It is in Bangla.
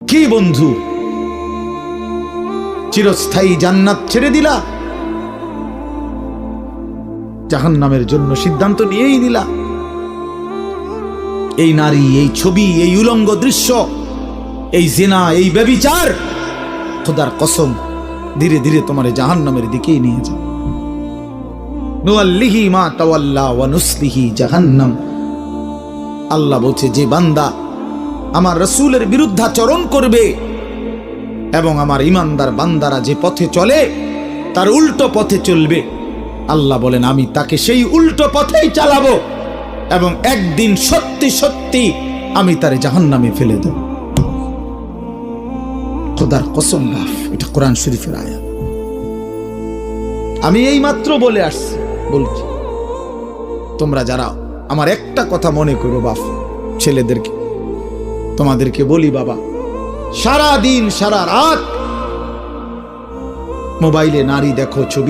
কি বন্ধু, চিরস্থায়ী জান্নাত ছেড়ে দিলা, জাহান্নামের জন্য সিদ্ধান্ত নিয়েই নিলা। এই নারী, এই ছবি, এই উলঙ্গ দৃশ্য, এই জিনা, এই ব্যভিচার, খোদার কসম ধীরে ধীরে তোমারে জাহান্নামের দিকেই নিয়ে যাবে। নুআল্লিহি মা তাওয়াল্লা ওয়া নুসলিহি জাহান্নাম। আল্লাহ বলছে, যে বান্দা আমার রাসূলের বিরুদ্ধাচরণ করবে এবং আমার ঈমানদার বান্দারা যে পথে চলে তার উল্টো পথে চলবে, আল্লাহ বলেন আমি তাকে সেই উল্টো পথেই চালাবো এবং একদিন সত্যি সত্যি আমি তারে জাহান্নামে ফেলে দেব। খোদার কসম বাপ, এটা কোরআন শরীফের আয়াত। আমি এই মাত্র বলে আসছি, বলছি তোমরা যারা আমার একটা কথা মনে করো বাপ, ছেলেদেরকে তোমাদেরকে বলি, বাবা সারা দিন সারা রাত মোবাইলে নারী দেখো, ছবি